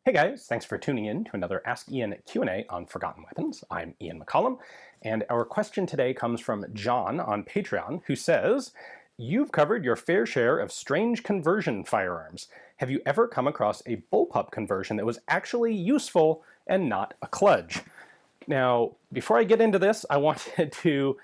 Hey guys, thanks for tuning in to another Ask Ian Q&A on Forgotten Weapons. I'm Ian McCollum, and our question today comes from John on Patreon, who says, "You've covered your fair share of strange conversion firearms. Have you ever come across a bullpup conversion that was actually useful and not a kludge?" Now, before I get into this, I wanted to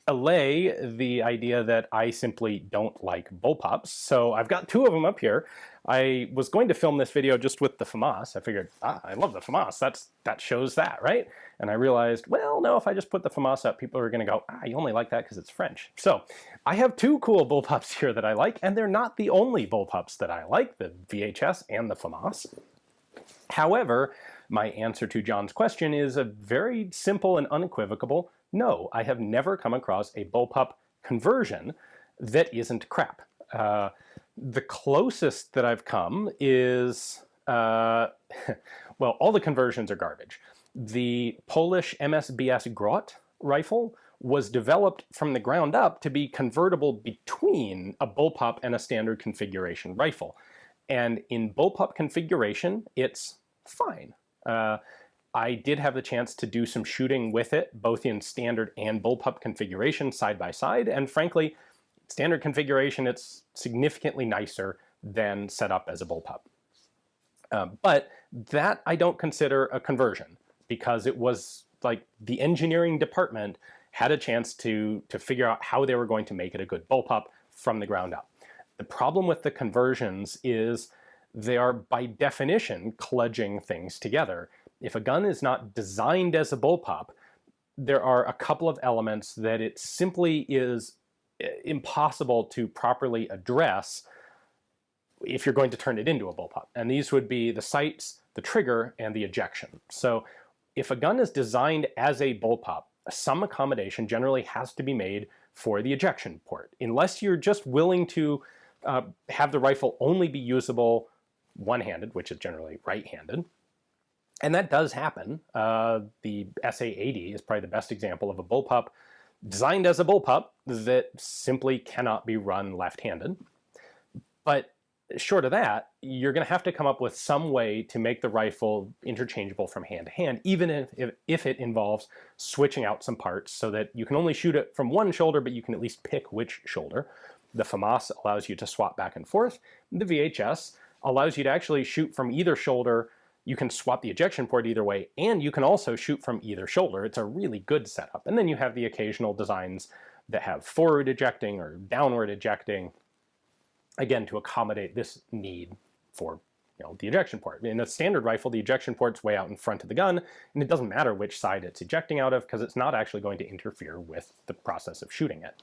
allay the idea that I simply don't like bullpups. So I've got two of them up here. I was going to film this video just with the FAMAS. I figured, I love the FAMAS. That shows that, right? And I realized, well, no, if I just put the FAMAS up, people are going to go, you only like that because it's French. So I have two cool bullpups here that I like, and they're not the only bullpups that I like, the VHS and the FAMAS. However, my answer to John's question is a very simple and unequivocal no. I have never come across a bullpup conversion that isn't crap. The closest that I've come is, well, all the conversions are garbage. The Polish MSBS Grot rifle was developed from the ground up to be convertible between a bullpup and a standard configuration rifle. And in bullpup configuration, it's fine. I did have the chance to do some shooting with it, both in standard and bullpup configuration side by side, and frankly, standard configuration, it's significantly nicer than set up as a bullpup. But that I don't consider a conversion, because it was like the engineering department had a chance to figure out how they were going to make it a good bullpup from the ground up. The problem with the conversions is they are by definition kludging things together. If a gun is not designed as a bullpup, there are a couple of elements that it simply is impossible to properly address if you're going to turn it into a bullpup. And these would be the sights, the trigger, and the ejection. So if a gun is designed as a bullpup, some accommodation generally has to be made for the ejection port, unless you're just willing to have the rifle only be usable one-handed, which is generally right-handed. And that does happen. The SA-80 is probably the best example of a bullpup designed as a bullpup that simply cannot be run left-handed. But short of that, you're going to have to come up with some way to make the rifle interchangeable from hand to hand, even if it involves switching out some parts so that you can only shoot it from one shoulder, but you can at least pick which shoulder. The FAMAS allows you to swap back and forth. The VHS allows you to actually shoot from either shoulder. You can swap the ejection port either way, and you can also shoot from either shoulder. It's a really good setup. And then you have the occasional designs that have forward ejecting or downward ejecting, again, to accommodate this need for the ejection port. In a standard rifle, the ejection port's way out in front of the gun, and it doesn't matter which side it's ejecting out of because it's not actually going to interfere with the process of shooting it.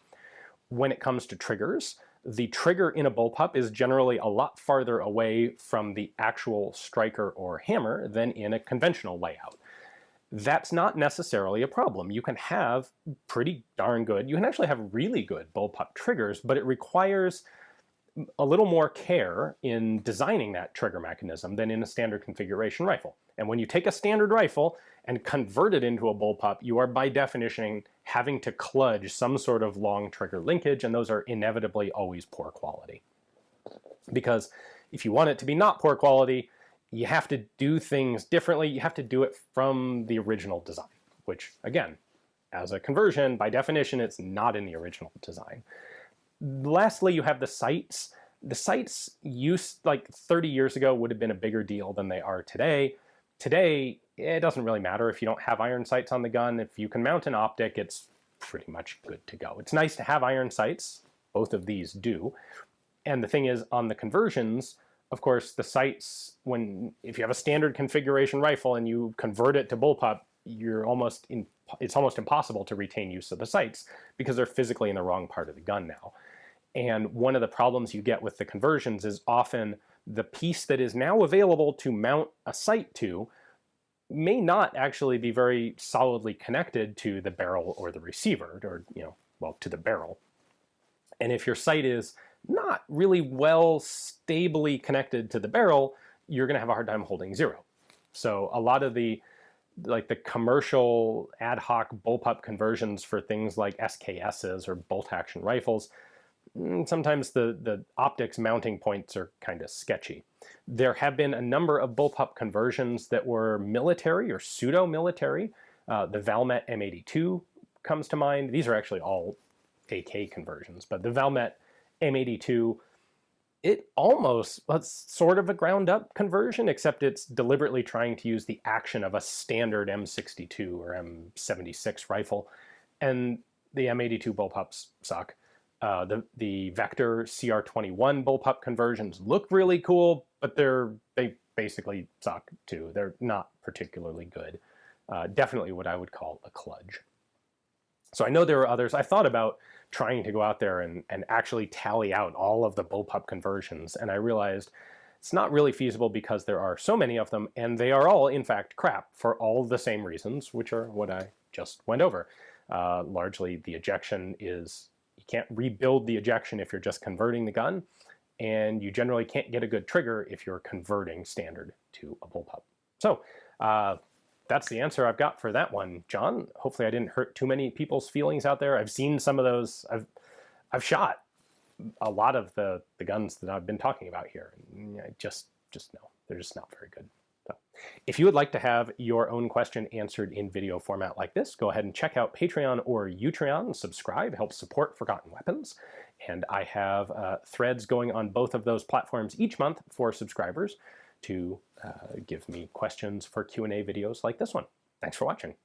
When it comes to triggers, the trigger in a bullpup is generally a lot farther away from the actual striker or hammer than in a conventional layout. That's not necessarily a problem. You can have pretty darn good, you can actually have really good bullpup triggers, but it requires a little more care in designing that trigger mechanism than in a standard configuration rifle. And when you take a standard rifle and convert it into a bullpup, you are by definition having to kludge some sort of long trigger linkage, and those are inevitably always poor quality. Because if you want it to be not poor quality, you have to do things differently. You have to do it from the original design, which again, as a conversion, by definition, it's not in the original design. Lastly, you have the sights. The sights used like 30 years ago would have been a bigger deal than they are today. Today, it doesn't really matter if you don't have iron sights on the gun. If you can mount an optic, it's pretty much good to go. It's nice to have iron sights. Both of these do. And the thing is, on the conversions, of course, the sights, if you have a standard configuration rifle and you convert it to bullpup, it's almost impossible to retain use of the sights because they're physically in the wrong part of the gun now. And one of the problems you get with the conversions is often the piece that is now available to mount a sight to may not actually be very solidly connected to the barrel or the receiver, or to the barrel. And if your sight is not really well stably connected to the barrel, you're going to have a hard time holding zero. So a lot of the commercial ad hoc bullpup conversions for things like SKSs or bolt action rifles, sometimes the optics mounting points are kind of sketchy. There have been a number of bullpup conversions that were military or pseudo-military. The Valmet M82 comes to mind. These are actually all AK conversions, but the Valmet M82, it's sort of a ground up conversion, except it's deliberately trying to use the action of a standard M62 or M76 rifle. And the M82 bullpups suck. The Vector CR21 bullpup conversions look really cool, but they basically suck too. They're not particularly good. Definitely what I would call a kludge. So I know there are others. I thought about trying to go out there and actually tally out all of the bullpup conversions, and I realized it's not really feasible because there are so many of them, and they are all, in fact, crap for all the same reasons, which are what I just went over. Largely, the ejection is, you can't rebuild the ejection if you're just converting the gun, and you generally can't get a good trigger if you're converting standard to a bullpup. So that's the answer I've got for that one, John. Hopefully I didn't hurt too many people's feelings out there. I've seen some of those. I've shot a lot of the guns that I've been talking about here. And just no, they're just not very good. So, if you would like to have your own question answered in video format like this, go ahead and check out Patreon or Utreon. Subscribe, help support Forgotten Weapons. And I have threads going on both of those platforms each month for subscribers to give me questions for Q&A videos like this one. Thanks for watching.